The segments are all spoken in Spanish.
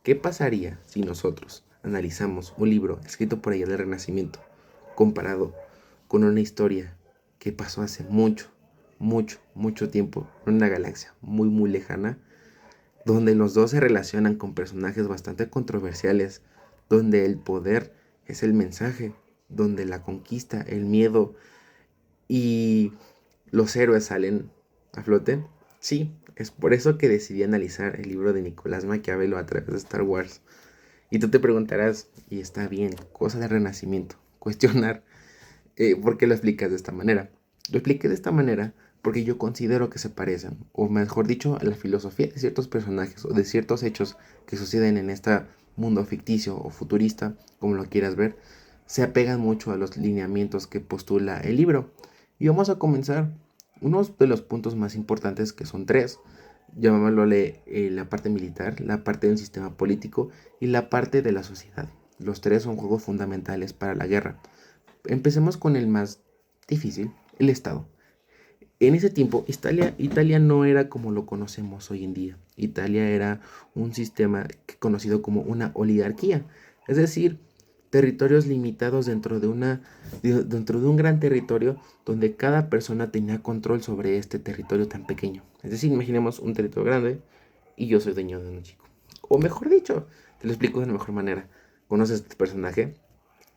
¿Qué pasaría si nosotros analizamos un libro escrito por allá del Renacimiento comparado con una historia que pasó hace mucho tiempo en una galaxia muy lejana, donde los dos se relacionan con personajes bastante controversiales, donde el poder es el mensaje, donde la conquista, el miedo y los héroes salen a flote? Sí, es por eso que decidí analizar el libro de Nicolás Maquiavelo a través de Star Wars. Y tú te preguntarás, y está bien, cosa de Renacimiento, cuestionar por qué lo explicas de esta manera. Lo expliqué de esta manera porque yo considero que se parecen, o mejor dicho, a la filosofía de ciertos personajes o de ciertos hechos que suceden en este mundo ficticio o futurista, como lo quieras ver, se apegan mucho a los lineamientos que postula el libro. Y vamos a comenzar uno de los puntos más importantes, que son tres, llamémosle la parte militar, la parte de un sistema político y la parte de la sociedad. Los tres son juegos fundamentales para la guerra. Empecemos con el más difícil, el Estado. En ese tiempo, Italia no era como lo conocemos hoy en día. Italia era un sistema conocido como una oligarquía, es decir, territorios limitados dentro de un gran territorio donde cada persona tenía control sobre este territorio tan pequeño. Es decir, imaginemos un territorio grande y yo soy dueño de un chico. O mejor dicho, te lo explico de la mejor manera. ¿Conoces este personaje?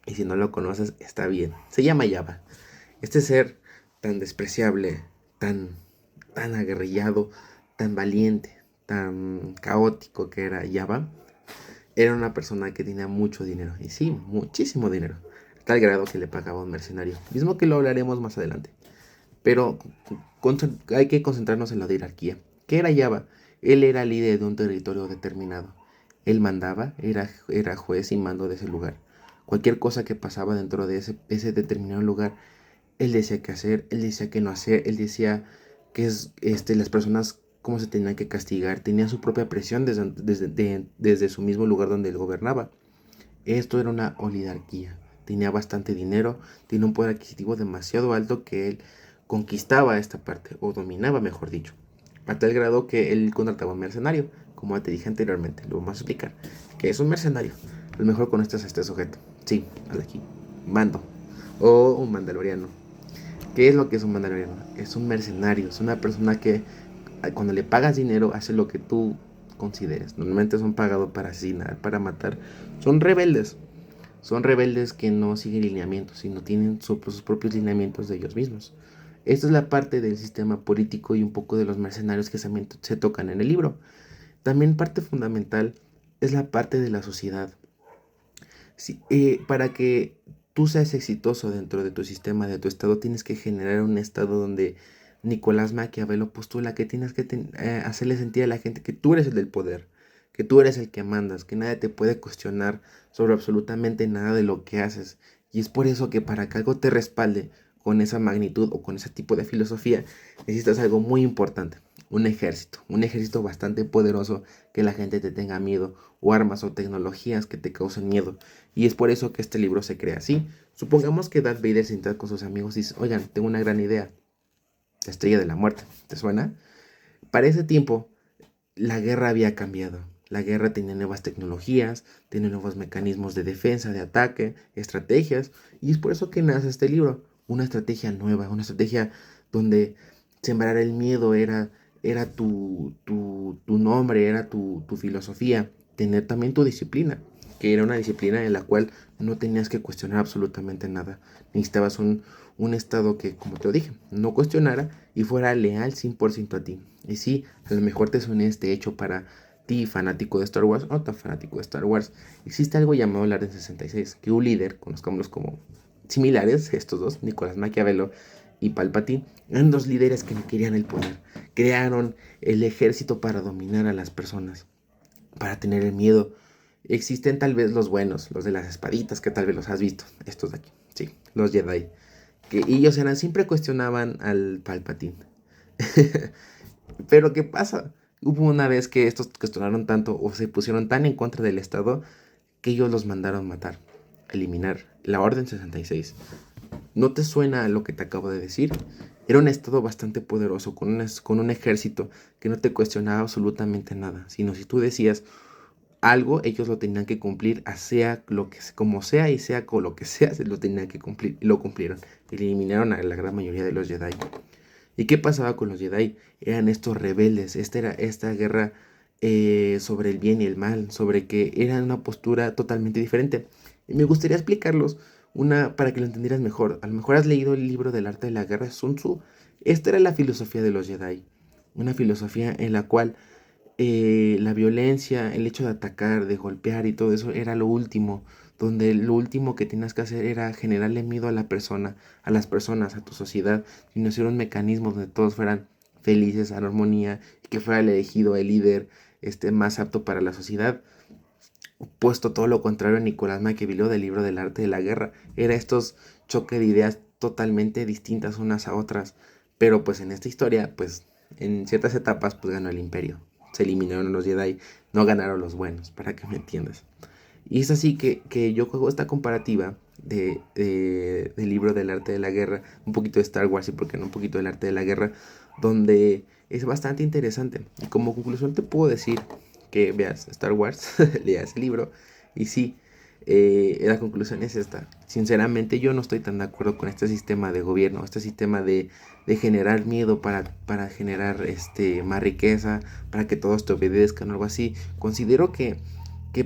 Y si no lo conoces, está bien. Se llama Java. Este ser tan despreciable, tan, tan aguerrillado, tan valiente, tan caótico que era Java, era una persona que tenía mucho dinero. Y sí, muchísimo dinero. A tal grado que le pagaba a un mercenario. Mismo que lo hablaremos más adelante. Pero hay que concentrarnos en la jerarquía. ¿Qué era Java? Él era líder de un territorio determinado. Él mandaba, era juez y mando de ese lugar. Cualquier cosa que pasaba dentro de ese determinado lugar, él decía qué hacer, él decía qué no hacer, él decía que las personas cómo se tenían que castigar, tenía su propia presión desde su mismo lugar donde él gobernaba. Esto era una oligarquía, tenía bastante dinero, tenía un poder adquisitivo demasiado alto que él conquistaba esta parte, o dominaba mejor dicho, a tal grado que él contrataba un mercenario, como te dije anteriormente, lo vamos a explicar, que es un mercenario. Lo mejor con esto es este sujeto, sí, al aquí, mando, o un mandaloriano. ¿Qué es lo que es un mandaloriano? Es un mercenario, es una persona que cuando le pagas dinero hace lo que tú consideres. Normalmente son pagados para asesinar, para matar. Son rebeldes. Son rebeldes que no siguen lineamientos, sino tienen sus propios lineamientos de ellos mismos. Esta es la parte del sistema político y un poco de los mercenarios que se tocan en el libro. También parte fundamental es la parte de la sociedad. Para que tú seas exitoso dentro de tu sistema, de tu estado, tienes que generar un estado donde Nicolás Maquiavelo postula que tienes que hacerle sentir a la gente que tú eres el del poder, que tú eres el que mandas, que nadie te puede cuestionar sobre absolutamente nada de lo que haces. Y es por eso que para que algo te respalde con esa magnitud o con ese tipo de filosofía, necesitas algo muy importante, un ejército bastante poderoso, que la gente te tenga miedo, o armas o tecnologías que te causen miedo. Y es por eso que este libro se crea así. Supongamos que Darth Vader se entra con sus amigos y dice, oigan, tengo una gran idea, la estrella de la muerte, ¿te suena? Para ese tiempo, la guerra había cambiado. La guerra tenía nuevas tecnologías, tiene nuevos mecanismos de defensa, de ataque, estrategias, y es por eso que nace este libro. Una estrategia nueva, una estrategia donde sembrar el miedo era tu nombre, era tu filosofía, tener también tu disciplina, que era una disciplina en la cual no tenías que cuestionar absolutamente nada. Necesitabas un estado que, como te lo dije, no cuestionara y fuera leal 100% a ti. Y sí, a lo mejor te suene este hecho para ti, fanático de Star Wars o tan fanático de Star Wars. Existe algo llamado la Orden 66, que un líder, conozcámoslos como similares, estos dos, Nicolás Maquiavelo y Palpatine, eran dos líderes que no querían el poder. Crearon el ejército para dominar a las personas, para tener el miedo. Existen tal vez los buenos, los de las espaditas, que tal vez los has visto, estos de aquí, sí, los Jedi, que ellos siempre cuestionaban al Palpatine. Pero ¿qué pasa? Hubo una vez que estos cuestionaron tanto o se pusieron tan en contra del Estado que ellos los mandaron matar, eliminar la Orden 66. ¿No te suena lo que te acabo de decir? Era un estado bastante poderoso, con un ejército que no te cuestionaba absolutamente nada, sino si tú decías, algo, ellos lo tenían que cumplir, sea lo que como sea y sea con lo que sea, se lo tenían que cumplir y lo cumplieron. Eliminaron a la gran mayoría de los Jedi. ¿Y qué pasaba con los Jedi? Eran estos rebeldes, esta guerra sobre el bien y el mal, sobre que era una postura totalmente diferente. Y me gustaría explicarlos para que lo entendieras mejor. A lo mejor has leído el libro del arte de la guerra, Sun Tzu. Esta era la filosofía de los Jedi, una filosofía en la cual la violencia, el hecho de atacar, de golpear y todo eso era lo último, donde lo último que tenías que hacer era generarle miedo a la persona, a las personas, a tu sociedad, sino hacer un mecanismo donde todos fueran felices, en armonía, y que fuera el elegido el líder más apto para la sociedad. Puesto todo lo contrario a Nicolás Maquiavelo del libro del arte de la guerra, era estos choques de ideas totalmente distintas unas a otras, pero pues en esta historia, pues en ciertas etapas, pues ganó el imperio, se eliminaron los Jedi, no ganaron los buenos, para que me entiendas. Y es así que yo juego esta comparativa del libro del arte de la guerra, un poquito de Star Wars y por qué no un poquito del arte de la guerra, donde es bastante interesante. Y como conclusión te puedo decir que veas Star Wars, leas el libro y sí, la conclusión es esta. Sinceramente yo no estoy tan de acuerdo con este sistema de gobierno, este sistema de generar miedo para generar más riqueza, para que todos te obedezcan o algo así. Considero que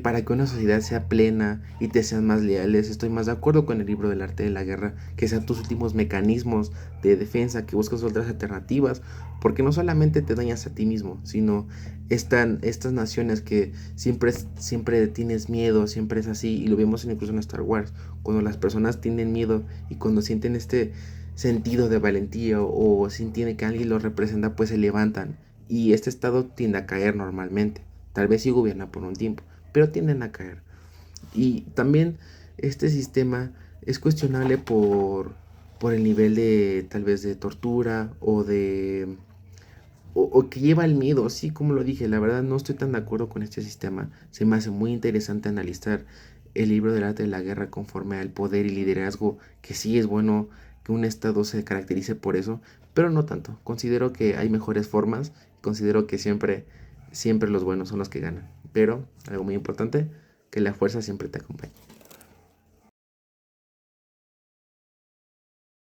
para que una sociedad sea plena y te sean más leales, estoy más de acuerdo con el libro del arte de la guerra, que sean tus últimos mecanismos de defensa, que busques otras alternativas, porque no solamente te dañas a ti mismo, sino estas naciones que siempre tienes miedo, siempre es así, y lo vemos incluso en Star Wars, cuando las personas tienen miedo y cuando sienten este sentido de valentía o sienten que alguien los representa, pues se levantan, y este estado tiende a caer normalmente, tal vez sí gobierna por un tiempo, pero tienden a caer. Y también este sistema es cuestionable por el nivel de tal vez de tortura o que lleva el miedo, sí, como lo dije, la verdad no estoy tan de acuerdo con este sistema. Se me hace muy interesante analizar el libro del arte de la guerra conforme al poder y liderazgo, que sí es bueno que un estado se caracterice por eso, pero no tanto. Considero que hay mejores formas, considero que siempre los buenos son los que ganan. Pero, algo muy importante, que la fuerza siempre te acompañe.